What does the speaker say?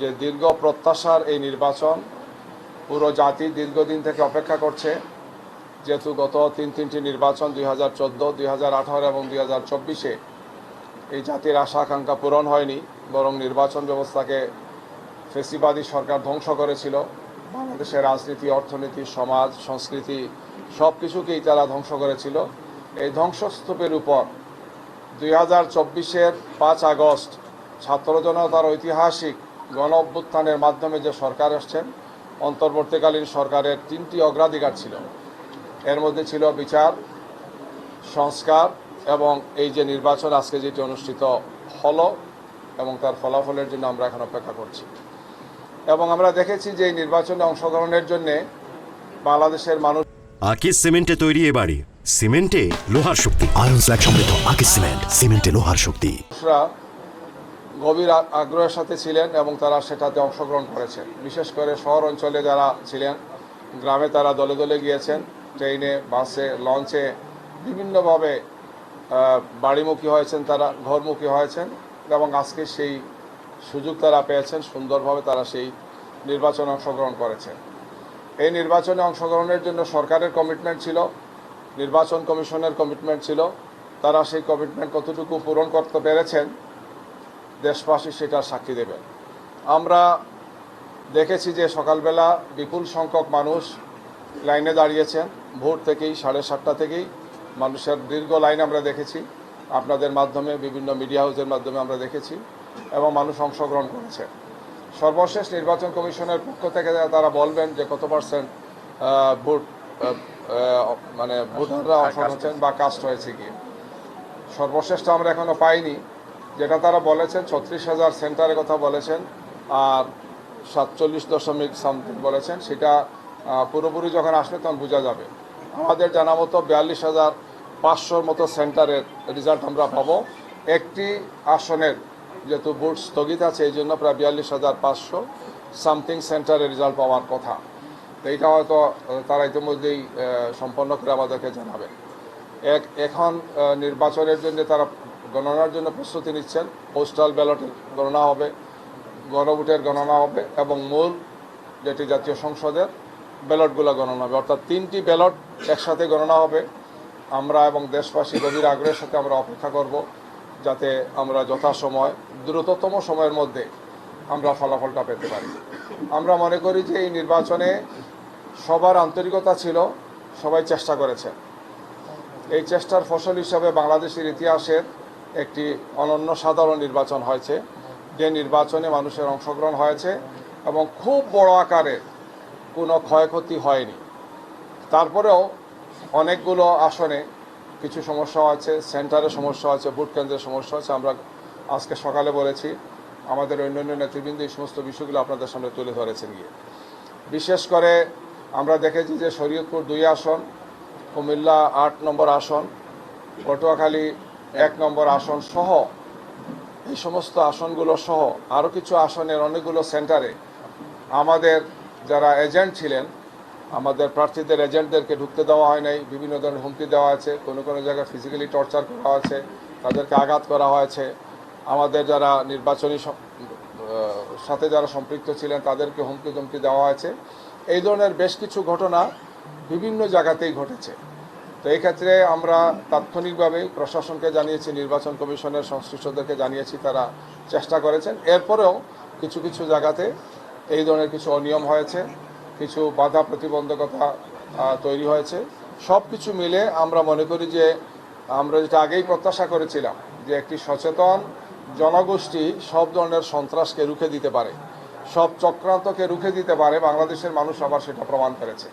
যে দীর্ঘ প্রত্যাশার এই নির্বাচন পুরো জাতি দীর্ঘদিন থেকে অপেক্ষা করছে। যেহেতু গত তিনটি নির্বাচন 2014, 2018 এবং 2024-এ এই জাতির আশা আকাঙ্ক্ষা পূরণ হয়নি, বরং নির্বাচন ব্যবস্থাকে ফেসিবাদী সরকার ধ্বংস করেছিল। বাংলাদেশের রাজনীতি, অর্থনীতি, সমাজ, সংস্কৃতি সব কিছুকেই তারা ধ্বংস করেছিল। এই ধ্বংসস্তূপের উপর 2024-এর 5 আগস্ট ছাত্র জনতার ঐতিহাসিক গণ অভ্যুত্থানের মাধ্যমে যে সরকার আসছেন, অন্তর্বর্তীকালীন সরকারের 3টি অগ্রাধিকার ছিল। এর মধ্যে ছিল বিচার, সংস্কার এবং এই যে নির্বাচন আজকে যেটি অনুষ্ঠিত হলো এবং তার ফলাফলের জন্য আমরা এখন অপেক্ষা করছি। এবং আমরা দেখেছি যে এই নির্বাচনে অংশগ্রহণের জন্য বাংলাদেশের মানুষ আকিস সিমেন্টে তৈরি এ বাড়ি, সিমেন্টে লোহার শক্তি। আয়রন স্ল্যাগ সমৃদ্ধ আকিস সিমেন্ট, সিমেন্টে লোহার শক্তি। গভীর আগ্রহের সাথে ছিলেন এবং তারা সেটাতে অংশগ্রহণ করেছেন। বিশেষ করে শহর অঞ্চলে যারা ছিলেন, গ্রামে তারা দলে দলে গিয়েছেন, ট্রেনে, বাসে, লঞ্চে বিভিন্নভাবে বাড়িমুখী হয়েছেন, তারা ঘরমুখী হয়েছেন এবং আজকে সেই সুযোগ তারা পেয়েছেন। সুন্দরভাবে তারা সেই নির্বাচনে অংশগ্রহণ করেছেন। এই নির্বাচনে অংশগ্রহণের জন্য সরকারের কমিটমেন্ট ছিল, নির্বাচন কমিশনের কমিটমেন্ট ছিল। তারা সেই কমিটমেন্ট কতটুকু পূরণ করতে পেরেছেন দেশবাসী সেটা সাক্ষী দেবেন। আমরা দেখেছি যে সকালবেলা বিপুল সংখ্যক মানুষ লাইনে দাঁড়িয়েছেন। ভোর থেকেই 7:30 থেকেই মানুষের দীর্ঘ লাইন আমরা দেখেছি, আপনাদের মাধ্যমে, বিভিন্ন মিডিয়া হাউসের মাধ্যমে আমরা দেখেছি এবং মানুষ অংশগ্রহণ করেছে। সর্বশেষ নির্বাচন কমিশনের পক্ষ থেকে তারা বলবেন যে কত পার্সেন্ট ভোট মানে ভোটাররা অংশগ্রহণ করেছেন বা কাস্ট হয়েছে গিয়ে। সর্বশেষটা আমরা এখনও পাইনি। যেটা তারা বলেছেন 36,000 সেন্টারের কথা বলেছেন আর 47.something বলেছেন, সেটা পুরোপুরি যখন আসবে তখন বোঝা যাবে। আমাদের জানা মতো 42,500 মতো সেন্টারের রেজাল্ট আমরা পাবো। একটি আসনের যেহেতু ভোট স্থগিত আছে, এই জন্য প্রায় 42,500 সামথিং সেন্টারের রেজাল্ট পাওয়ার কথা। তো এইটা হয়তো তারা ইতিমধ্যেই সম্পন্ন করে আমাদেরকে জানাবে। এখন নির্বাচনের জন্য তারা গণনার জন্য প্রস্তুতি নিচ্ছেন। পোস্টাল ব্যালটের গণনা হবে, গণভোটের গণনা হবে এবং মূল যেটি জাতীয় সংসদের ব্যালটগুলো গণনা হবে। অর্থাৎ 3টি ব্যালট একসাথে গণনা হবে। আমরা এবং দেশবাসী গভীর আগ্রহের সাথে আমরা অপেক্ষা করব যাতে আমরা যথাসময়, দ্রুততম সময়ের মধ্যে আমরা ফলাফলটা পেতে পারি। আমরা মনে করি যে এই নির্বাচনে সবার আন্তরিকতা ছিল, সবাই চেষ্টা করেছেন। এই চেষ্টার ফসল হিসাবে বাংলাদেশের ইতিহাসের একটি অনন্য সাধারণ নির্বাচন হয়েছে, যে নির্বাচনে মানুষের অংশগ্রহণ হয়েছে এবং খুব বড় আকারে কোনো ক্ষয়ক্ষতি হয়নি। তারপরেও অনেকগুলো আসনে কিছু সমস্যা আছে, সেন্টারে সমস্যা আছে, ভোট কেন্দ্রের সমস্যা আছে। আমরা আজকে সকালে বলেছি, আমাদের অন্যান্য নেতৃবৃন্দ এই সমস্ত বিষয়গুলো আপনাদের সামনে তুলে ধরেছেন গিয়ে। বিশেষ করে আমরা দেখেছি যে শরীয়তপুর 2 আসন, কুমিল্লা 8 নম্বর আসন, পটুয়াখালী 1 নম্বর আসন সহ এই সমস্ত আসনগুলো সহ আরও কিছু আসনের অনেকগুলো সেন্টারে আমাদের যারা এজেন্ট ছিলেন, আমাদের প্রার্থীদের এজেন্টদেরকে ঢুকতে দেওয়া হয় নাই। বিভিন্ন ধরনের হুমকি দেওয়া আছে, কোনো কোনো জায়গায় ফিজিক্যালি টর্চার করা হয়েছে, তাদেরকে আঘাত করা হয়েছে। আমাদের যারা নির্বাচনী সাথে যারা সম্পৃক্ত ছিলেন তাদেরকে হুমকি ধমকি দেওয়া হয়েছে। এই ধরনের বেশ কিছু ঘটনা বিভিন্ন জায়গাতেই ঘটেছে। তো এই ক্ষেত্রে আমরা তাৎক্ষণিকভাবে প্রশাসনকে জানিয়েছি, নির্বাচন কমিশনের সংশ্লিষ্টদেরকে জানিয়েছি, তারা চেষ্টা করেছেন। এরপরেও কিছু কিছু জায়গাতে এই ধরনের কিছু অনিয়ম হয়েছে, কিছু বাধা প্রতিবন্ধকতা তৈরি হয়েছে। সব কিছু মিলে আমরা মনে করি যে আমরা যেটা আগেই প্রত্যাশা করেছিলাম যে একটি সচেতন জনগোষ্ঠী সব ধরনের সন্ত্রাসকে রুখে দিতে পারে, সব চক্রান্তকে রুখে দিতে পারে, বাংলাদেশের মানুষ আবার সেটা প্রমাণ করেছে।